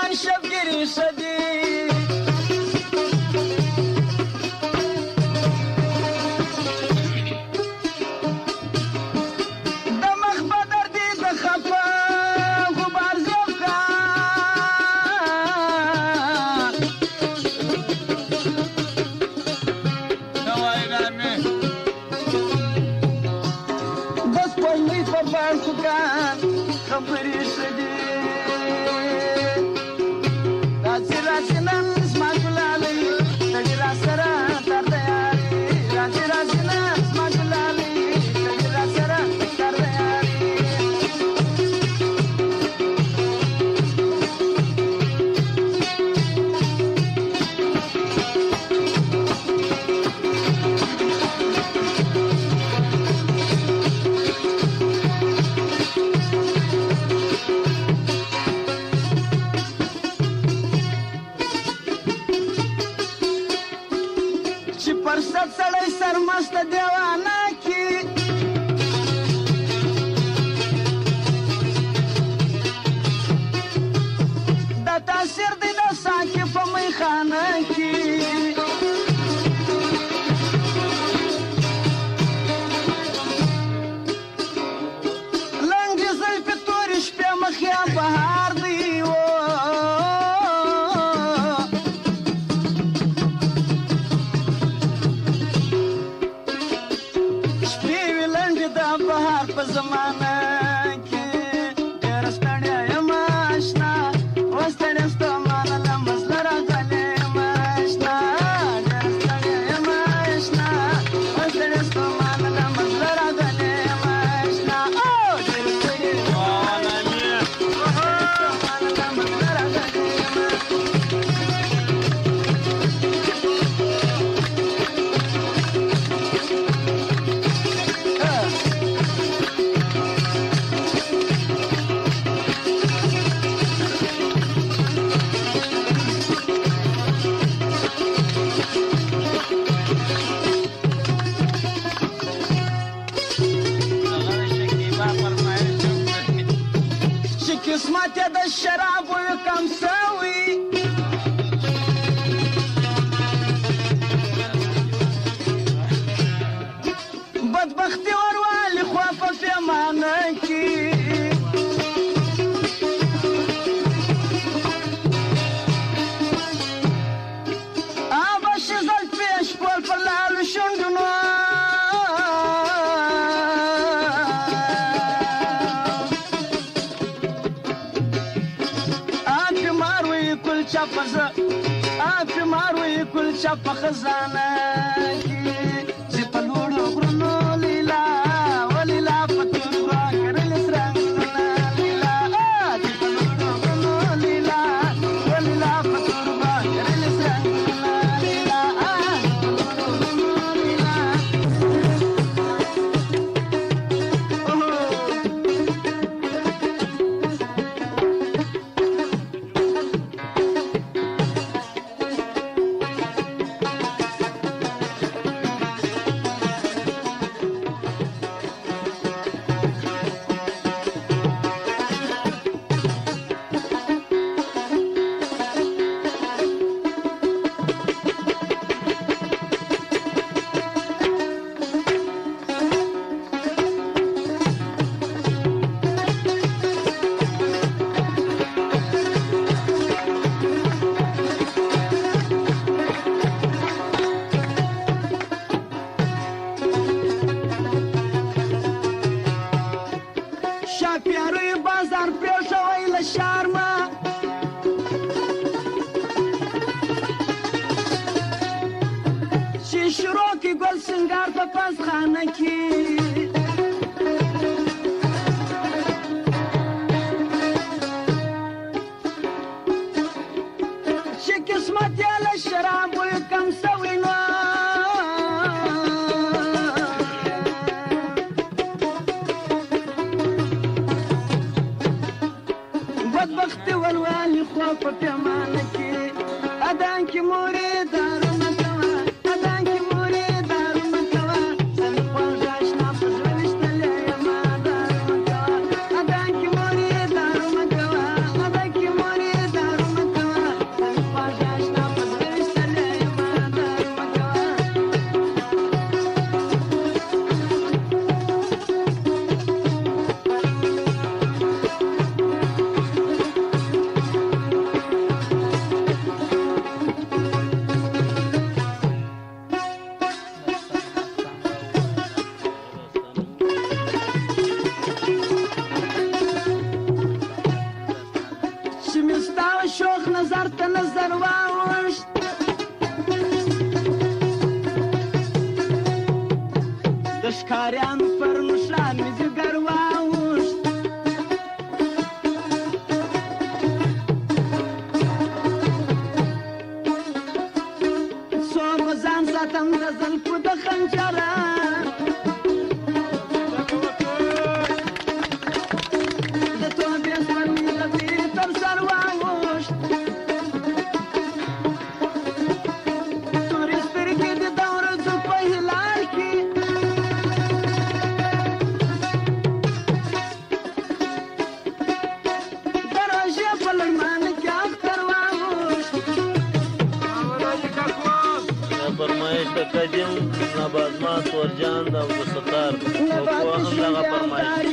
من شبگیری شدی دمخ بدردی دخفا غبار زوکا نوای نامی بس پوینی پر بارکو کان خبری شدی راځي راځي نن زما ګلالۍ تړي راسره تر دیاري راځي راځي نن زما ګلالۍ تړي راسره تر دیاري چې پر ست سړی سرمست دیوانه کی دا تاثیر دی د ساکي په میخانه کی لنګې زلفې تورې شپې مخیا بهار دی بهار په زمانه کې ډېر ستړی یم اشنا اوس ستړی ستومانه له مزله راغلی یم اشنا ډېر ستړی یم اشنا اوس ستړی ستومانه له مزله راغلی یم اشنا ډېر ستړی یم ستومانه له مزله راغلی یم قسمت د شرابو کم سوي بدبختي وروالی خوا په پیمانه کې آبه شي زلفې شپول پر لالو شونډونو آفي ماروي كل شاف خزانة زي طلوع غرنو ليلا وليلا فتورا كرل سراننا ليلا زي طلوع غرنو ليلا وليلا فتورا كرل سراننا ليلا طلوع غرنو ليلا شاپیاروی بازار پریښوی له شارمه چې شروع کې ګل سنګار په پاسخانه کې چې قسمت یې له شرابو کم سوی نو بدبختي والوالي خوا په پیمانه کې ادان کې مورې دارو مکوه ادان کې مورې دارو مکوه زمي خواږه اشنا په زړه ویشتلی یمه دارو مکوه ادان کې مورې دارو مکوه ادان کې مورې دارو مکوه روغ نظر ته نظر واوښت د ښکاریانو پر مشران مې ځګر واوښت څوک ځان ساتم د زلفو د خنجره د توبې سپرلي د تېرې تر سر واوښت تورې سترګې دې د ورځو په هلال کې د روژې په لړمانه کې اختر واوښت فرمایش د قدیم نبازما تورجان د عبدالستار او همدغه فرمایش